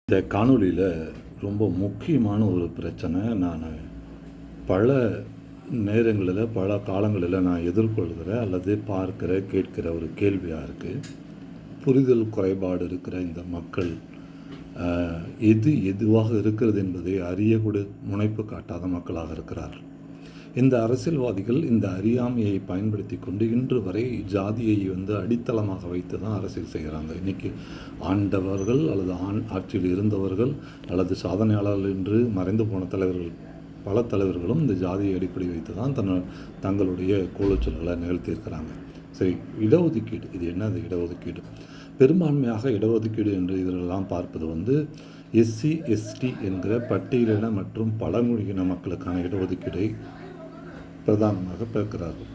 இந்த காணொளியில் ரொம்ப முக்கியமான ஒரு பிரச்சனை நான் பல நேரங்களில் பல காலங்களில் நான் எதிர்கொள்கிற அல்லது பார்க்கிற கேட்கிற ஒரு கேள்வியாக இருக்குது. புரிதல் குறைபாடு இருக்கிற இந்த மக்கள் எதுவாக இருக்கிறது என்பதை அறியக்கூட முனைப்பு காட்டாத மக்களாக இருக்கிறார்கள். இந்த அரசியல்வாதிகள் இந்த அறியாமையை பயன்படுத்தி கொண்டு இன்று வரை ஜாதியை அடித்தளமாக வைத்து தான் அரசியல் செய்கிறாங்க. இன்றைக்கி ஆண்டவர்கள் அல்லது ஆட்சியில் இருந்தவர்கள் அல்லது சாதனையாளர்கள் என்று மறைந்து போன தலைவர்கள் பல தலைவர்களும் இந்த ஜாதியை அடிப்படை வைத்து தான் தங்களுடைய கோலச்சொல்களை நிகழ்த்தியிருக்கிறாங்க. சரி, இடஒதுக்கீடு, இது என்னது இடஒதுக்கீடு? பெரும்பான்மையாக இடஒதுக்கீடு என்று இதெல்லாம் பார்ப்பது எஸ்சி எஸ்டி என்கிற பட்டியலின மற்றும் பழங்குடியின மக்களுக்கான இடஒதுக்கீடை பிரதானமாக பார்க்கிறார்கள்.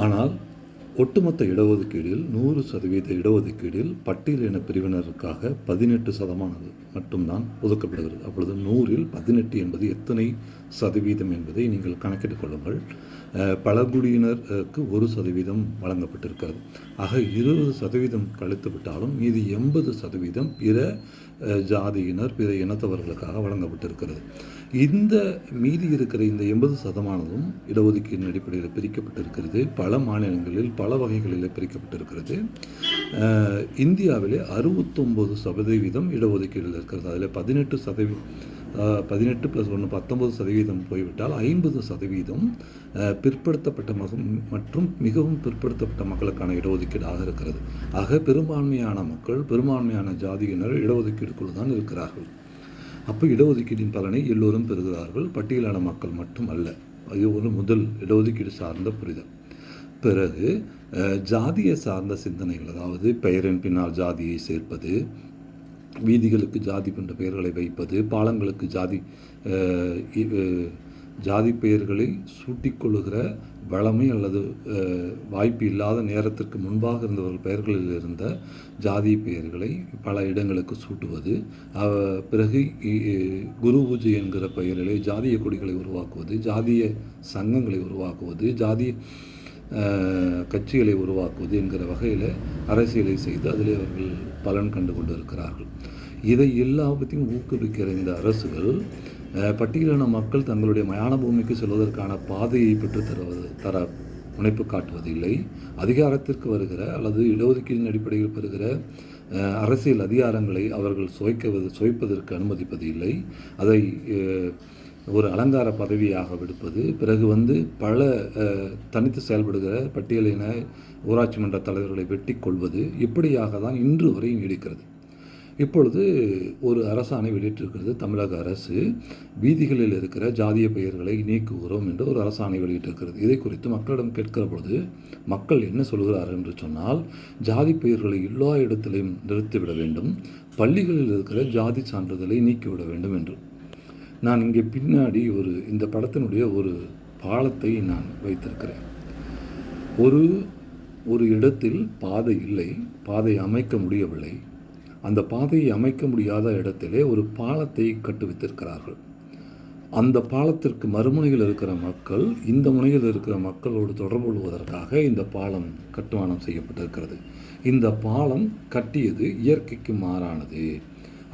ஆனால் ஒட்டுமொத்த இடஒதுக்கீடில் 100% இடஒதுக்கீடில் பட்டியலின பிரிவினருக்காக 18% மட்டும்தான் ஒதுக்கப்படுகிறது. அப்பொழுது 100ல் 18 என்பது எத்தனை சதவீதம் என்பதை நீங்கள் கணக்கிட்டுக் கொள்ளுங்கள். பழங்குடியினருக்கு 1% வழங்கப்பட்டிருக்கிறது. ஆக 20% கழித்து விட்டாலும் மீது 80% பிற ஜாதியினர் பிற இனத்தவர்களுக்காக வழங்கப்பட்டிருக்கிறது. இந்த மீதி இருக்கிற இந்த 80% இடஒதுக்கீட்டின் அடிப்படையில் பிரிக்கப்பட்டிருக்கிறது. பல மாநிலங்களில் பல வகைகளில் பிரிக்கப்பட்டிருக்கிறது. இந்தியாவிலே 69% இடஒதுக்கீடில் இருக்கிறது. அதில் 18 + 1 19% போய்விட்டால் 50% பிற்படுத்தப்பட்ட மற்றும் மிகவும் பிற்படுத்தப்பட்ட மக்களுக்கான இடஒதுக்கீடாக இருக்கிறது. ஆக பெரும்பான்மையான மக்கள் பெரும்பான்மையான ஜாதியினர் இடஒதுக்கீடுக்குள் தான் இருக்கிறார்கள். அப்போ இடஒதுக்கீட்டின் பலனை எல்லோரும் பெறுகிறார்கள், பட்டியலான மக்கள் மட்டும் அல்ல. அது ஒரு முதல் இடஒதுக்கீடு சார்ந்த புரிதல். பிறகு ஜாதியை சார்ந்த சிந்தனைகள், அதாவது பெயரின் பின்னால் ஜாதியை சேர்ப்பது, வீதிகளுக்கு ஜாதி போன்ற பெயர்களை வைப்பது, பாலங்களுக்கு ஜாதி பெயர்களை சூட்டிக்கொள்ளுகிற வளமை அல்லது வாய்ப்பு இல்லாத நேரத்திற்கு முன்பாக இருந்தவர்கள் பெயர்களில் இருந்த ஜாதி பெயர்களை பல இடங்களுக்கு சூட்டுவது, பிறகு குரு பூஜை என்கிற பெயரிலே ஜாதிய கொடிகளை உருவாக்குவது, ஜாதிய சங்கங்களை உருவாக்குவது, ஜாதிய கட்சிகளை உருவாக்குவது என்கிற வகையில் அரசியலை செய்து அதிலே அவர்கள் பலன் கண்டு கொண்டு இருக்கிறார்கள். இதை எல்லாத்தையும் ஊக்குவிக்கிற இந்த அரசுகள் பட்டியலின மக்கள் தங்களுடைய மயான பூமிக்கு செல்வதற்கான பாதையை தர முனைப்பு காட்டுவதில்லை. அதிகாரத்திற்கு வருகிற அல்லது இடஒதுக்கீட்டின் அடிப்படையில் பெறுகிற அரசியல் அதிகாரங்களை அவர்கள் சுவைப்பதற்கு அனுமதிப்பது இல்லை. அதை ஒரு அலங்கார பதவியாக விடுப்பது, பிறகு பல தனித்து செயல்படுகிற பட்டியலின ஊராட்சி மன்ற தலைவர்களை வெட்டி கொள்வது, இப்படியாக தான் இன்று வரை நீடிக்கிறது. இப்பொழுது ஒரு அரசாணை வெளியிட்டிருக்கிறது. தமிழக அரசு வீதிகளில் இருக்கிற ஜாதிய பெயர்களை நீக்குகிறோம் என்று ஒரு அரசாணை வெளியிட்டிருக்கிறது. இதை குறித்து மக்களிடம் கேட்கிற பொழுது மக்கள் என்ன சொல்கிறார்கள் என்று சொன்னால், ஜாதி பெயர்களை எல்லா இடத்திலையும் நிறுத்திவிட வேண்டும், பள்ளிகளில் இருக்கிற ஜாதி சான்றிதழை நீக்கிவிட வேண்டும் என்று. நான் இங்கே பின்னாடி இந்த படத்தினுடைய ஒரு பாலத்தை நான் வைத்திருக்கிறேன். ஒரு இடத்தில் பாதை இல்லை, பாதை அமைக்க முடியவில்லை. அந்த பாதையை அமைக்க முடியாத இடத்திலே ஒரு பாலத்தை கட்டுவித்திருக்கிறார்கள். அந்த பாலத்திற்கு மறுமுனையில் இருக்கிற மக்கள் இந்த முனையில் இருக்கிற மக்களோடு தொடர்பு கொள்வதற்காக இந்த பாலம் கட்டுமானம் செய்யப்பட்டிருக்கிறது. இந்த பாலம் கட்டியது இயற்கைக்கு மாறானது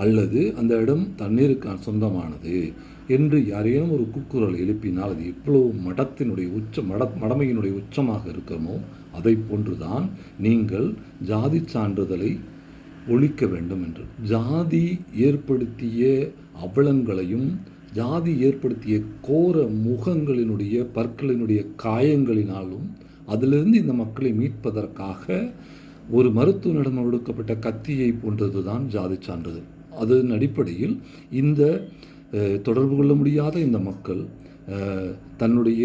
அல்லது அந்த இடம் தண்ணீருக்கு சொந்தமானது என்று யாரேனும் ஒரு கூக்குரல் எழுப்பினால் அது எவ்வளவு மடமையினுடைய உச்சமாக இருக்குமோ அதை போன்றுதான் நீங்கள் ஜாதி சான்றிதழை ஒழிக்க வேண்டும் என்று. ஜாதி ஏற்படுத்திய அவலங்களையும் ஜாதி ஏற்படுத்திய கோர முகங்களினுடைய பற்களினுடைய காயங்களினாலும் அதிலிருந்து இந்த மக்களை மீட்பதற்காக ஒரு மருத்துவனிடம் ஒடுக்கப்பட்ட கத்தியை போன்றது தான் ஜாதி சான்றிதழ். அதன் அடிப்படையில் இந்த தொடர்பு கொள்ள முடியாத இந்த மக்கள் தன்னுடைய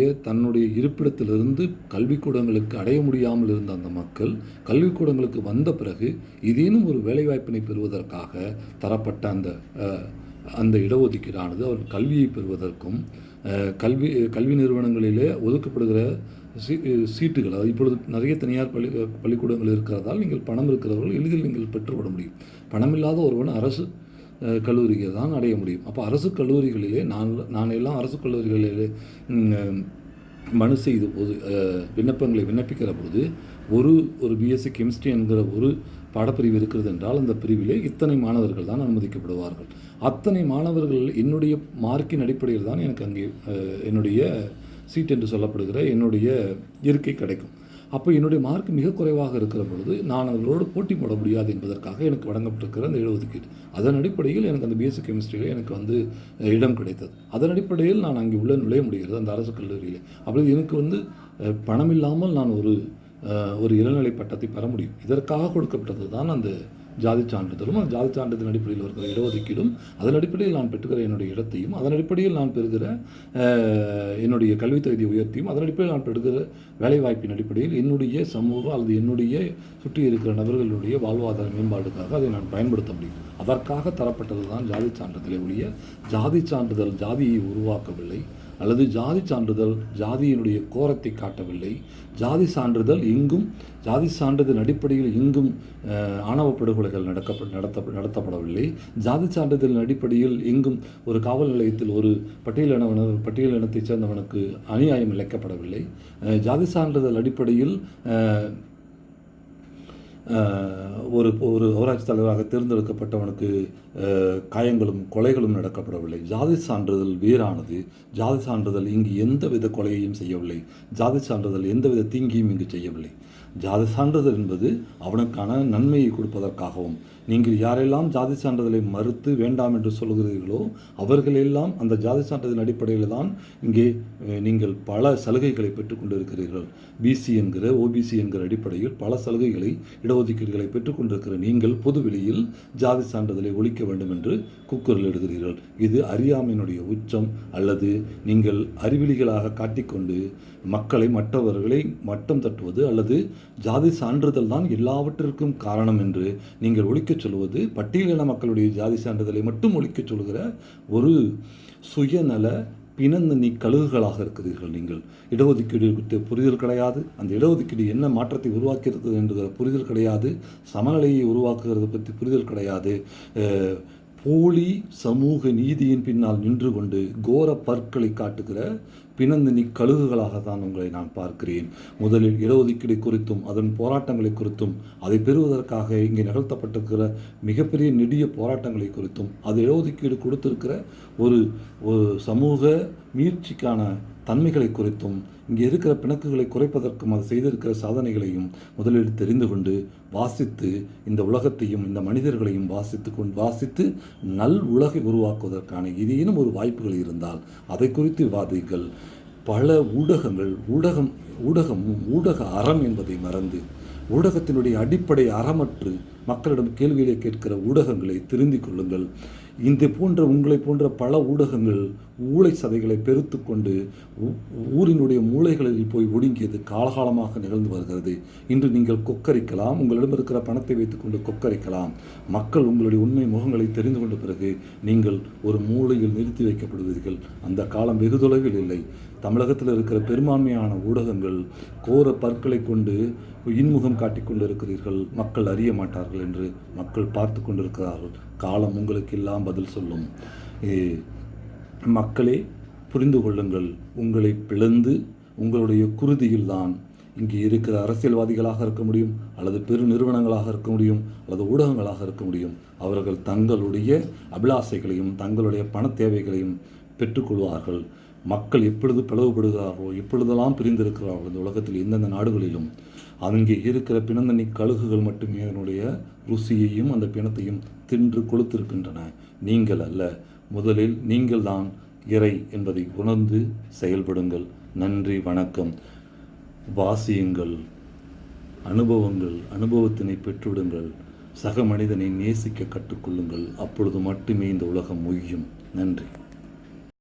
இருப்பிடத்திலிருந்து கல்விக்கூடங்களுக்கு அடைய முடியாமல் இருந்த அந்த மக்கள் கல்விக்கூடங்களுக்கு வந்த பிறகு ஏதேனும் ஒரு வேலைவாய்ப்பினை பெறுவதற்காக தரப்பட்ட அந்த இடஒதுக்கீடானது அவர்கள் கல்வியை பெறுவதற்கும் கல்வி நிறுவனங்களிலே ஒதுக்கப்படுகிற சீட்டுகள், அது இப்பொழுது நிறைய தனியார் பள்ளிக்கூடங்கள் இருக்கிறதால் நீங்கள் பணம் இருக்கிறவர்கள் எளிதில் நீங்கள் பெற்றுவிட முடியும். பணமில்லாத ஒருவன் அரசு கல்லூரியை தான் அடைய முடியும். அப்போ அரசு கல்லூரிகளிலே நான் எல்லாம் அரசு கல்லூரிகளிலே மனு செய்த போது விண்ணப்பங்களை விண்ணப்பிக்கிற பொழுது ஒரு பிஎஸ்சி கெமிஸ்ட்ரி என்கிற ஒரு பாடப்பிரிவு இருக்கிறது என்றால் அந்த பிரிவிலே இத்தனை மாணவர்கள் தான் அனுமதிக்கப்படுவார்கள். அத்தனை மாணவர்கள் என்னுடைய மார்க்கின் அடிப்படையில் தான் எனக்கு அங்கே என்னுடைய சீட் என்று சொல்லப்படுகிற என்னுடைய இருக்கை கிடைக்கும். அப்போ என்னுடைய மார்க் மிக குறைவாக இருக்கிற பொழுது நான் அவர்களோடு போட்டி போட முடியாது என்பதற்காக எனக்கு வழங்கப்பட்டிருக்கிற அந்த இடஒதுக்கீடு, அதன் அடிப்படையில் எனக்கு அந்த பிஎஸ்சி கெமிஸ்ட்ரியில் எனக்கு இடம் கிடைத்தது. அதன் அடிப்படையில் நான் அங்கே உள்ள நுழைய முடிகிறது அந்த அரசு கல்லூரியில். அப்படி எனக்கு பணம் இல்லாமல் நான் ஒரு இளநிலை பட்டத்தை பெற முடியும். இதற்காக கொடுக்கப்பட்டது தான் அந்த ஜாதி சான்றிதழும், அந்த ஜாதி சான்றிதழ் அடிப்படையில் வருகிற இடஒதுக்கீடும், அதன் அடிப்படையில் நான் பெற்றுகிற என்னுடைய இடத்தையும், அதன் அடிப்படையில் நான் பெறுகிற என்னுடைய கல்வித் தகுதி உயர்த்தியும், அதன் அடிப்படையில் நான் பெறுகிற வேலைவாய்ப்பின் அடிப்படையில் என்னுடைய சமூகம் அல்லது என்னுடைய சுற்றி இருக்கிற நபர்களுடைய வாழ்வாதார மேம்பாடுக்காக அதை நான் பயன்படுத்த முடியும். அதற்காக தரப்பட்டது தான் ஜாதி சான்றிதழை ஒழிய ஜாதி சான்றிதழ் ஜாதியை உருவாக்கவில்லை, அல்லது ஜாதி சான்றிதழ் ஜாதியினுடைய கோரத்தை காட்டவில்லை. ஜாதி சான்றிதழ் ஜாதி சான்றிதழ் அடிப்படையில் எங்கும் ஆணவ படுகொலைகள் நடத்தப்படவில்லை. ஜாதி சான்றிதழின் அடிப்படையில் எங்கும் ஒரு காவல் நிலையத்தில் ஒரு பட்டியல் இனத்தைச் சேர்ந்தவனுக்கு அநியாயம் இழைக்கப்படவில்லை. ஜாதி சான்றிதழ் அடிப்படையில் ஒரு ஊராட்சி தலைவராக தேர்ந்தெடுக்கப்பட்டவனுக்கு காயங்களும் கொலைகளும் நடக்கப்படவில்லை. ஜாதி சான்றிதழ் வேறானது. ஜாதி சான்றிதழ் இங்கு எந்தவித கொலையையும் செய்யவில்லை. ஜாதி சான்றிதழ் எந்தவித தீங்கியும் இங்கு செய்யவில்லை. ஜாதி சான்றிதழ் என்பது அவனுக்கான நன்மையை கொடுப்பதற்காகவும், நீங்கள் யாரெல்லாம் ஜாதி சான்றிதழை மறுத்து வேண்டாம் என்று சொல்கிறீர்களோ அவர்களெல்லாம் அந்த ஜாதி சான்றிதழின் அடிப்படையில் தான் இங்கே நீங்கள் பல சலுகைகளை பெற்றுக்கொண்டு இருக்கிறீர்கள். பிசி என்கிற ஓபிசி என்கிற அடிப்படையில் பல சலுகைகளை இடஒதுக்கீடுகளை பெற்றுக்கொண்டிருக்கிற நீங்கள் பொதுவெளியில் ஜாதி சான்றிதழை ஒழிக்க வேண்டும் என்று கூக்குரல் இடுகிறீர்கள். இது அறியாமையினுடைய உச்சம், அல்லது நீங்கள் அறிவிலிகளாக காட்டிக்கொண்டு மற்றவர்களை மட்டம் தட்டுவது, அல்லது ஜாதி சான்றிதழ் தான் எல்லாவற்றிற்கும் காரணம் என்று நீங்கள் ஒழிக்கச் சொல்வது, பட்டியலின மக்களுடைய ஜாதி சான்றிதழை மட்டும் ஒழிக்கச் சொல்கிற ஒரு சுயநல பிணந்தனி கழுகுகளாக இருக்கிறீர்கள். நீங்கள் இடஒதுக்கீடு குறித்த புரிதல் கிடையாது, அந்த இடஒதுக்கீடு என்ன மாற்றத்தை உருவாக்கிறது என்கிற புரிதல் கிடையாது, சமநிலையை உருவாக்குகிறது பற்றி புரிதல் கிடையாது. போலி சமூக நீதியின் பின்னால் நின்று கொண்டு கோர பற்களை காட்டுகிற பிணந்தினி கழுகுகளாக தான் உங்களை நான் பார்க்கிறேன். முதலில் இடஒதுக்கீடு குறித்தும் அதன் போராட்டங்களை குறித்தும், அதை பெறுவதற்காக இங்கே நிகழ்த்தப்பட்டிருக்கிற மிகப்பெரிய நெடிய போராட்டங்களை குறித்தும், அது இடஒதுக்கீடு கொடுத்திருக்கிற ஒரு சமூக மீட்சிக்கான தன்மைகளை குறித்தும், இங்கே இருக்கிற பிணக்குகளை குறைப்பதற்கும் அது செய்திருக்கிற சாதனைகளையும் முதலில் தெரிந்து கொண்டு வாசித்து இந்த உலகத்தையும் இந்த மனிதர்களையும் வாசித்து நல் உலகை உருவாக்குவதற்கான ஏதேனும் ஒரு வாய்ப்புகள் இருந்தால் அதை குறித்து விவாதிகள். பல ஊடக அறம் என்பதை மறந்து, ஊடகத்தினுடைய அடிப்படை அறமற்று மக்களிடம் கேள்விகளை கேட்கிற ஊடகங்களை திருந்திக் கொள்ளுங்கள். இந்த போன்ற உங்களை போன்ற பல ஊடகங்கள் ஊளை சதைகளை பெருத்து கொண்டு ஊரினுடைய மூளைகளில் போய் ஒடுங்கியது காலகாலமாக நிகழ்ந்து வருகிறது. இன்று நீங்கள் கொக்கரிக்கலாம், உங்களிடம் இருக்கிற பணத்தை வைத்துக்கொண்டு கொக்கரிக்கலாம். மக்கள் உங்களுடைய உண்மை முகங்களை தெரிந்து கொண்ட பிறகு நீங்கள் ஒரு மூளையில் நிறுத்தி வைக்கப்படுவீர்கள். அந்த காலம் வெகு தொலைவில் இல்லை. தமிழகத்தில் இருக்கிற பெரும்பான்மையான ஊடகங்கள் கோர பற்களை கொண்டு இன்முகம் காட்டிக் கொண்டு இருக்கிறீர்கள். மக்கள் அறிய மாட்டார்கள் என்று மக்கள் பார்த்து கொண்டிருக்கிறார்கள். காலம் உங்களுக்கு எல்லாம் பதில் சொல்லும். மக்களே புரிந்து கொள்ளுங்கள். உங்களை பிளந்து உங்களுடைய குருதியில்தான் இங்கே இருக்கிற அரசியல்வாதிகளாக இருக்க முடியும், அல்லது பெரு நிறுவனங்களாக இருக்க முடியும், அல்லது ஊடகங்களாக இருக்க முடியும். அவர்கள் தங்களுடைய அபிலாசைகளையும் தங்களுடைய பண தேவைகளையும் பெற்றுக்கொள்வார்கள். மக்கள் எப்பொழுது பிளவுபடுகிறார்களோ, எப்பொழுதெல்லாம் பிரிந்திருக்கிறார்களோ இந்த உலகத்தில் எந்தெந்த நாடுகளிலும் அங்கே இருக்கிற பிணந்தனி கழுகுகள் மட்டுமே அதனுடைய ருசியையும் அந்த பிணத்தையும் தின்று கொளுத்திருக்கின்றன. நீங்கள் அல்ல. முதலில் நீங்கள் தான் இறை என்பதை உணர்ந்து செயல்படுங்கள். நன்றி, வணக்கம். வாசியுங்கள், அனுபவத்தினை பெற்றுவிடுங்கள். சக மனிதனை நேசிக்க கற்றுக்கொள்ளுங்கள். அப்பொழுது மட்டுமே இந்த உலகம் மொய்யும். நன்றி.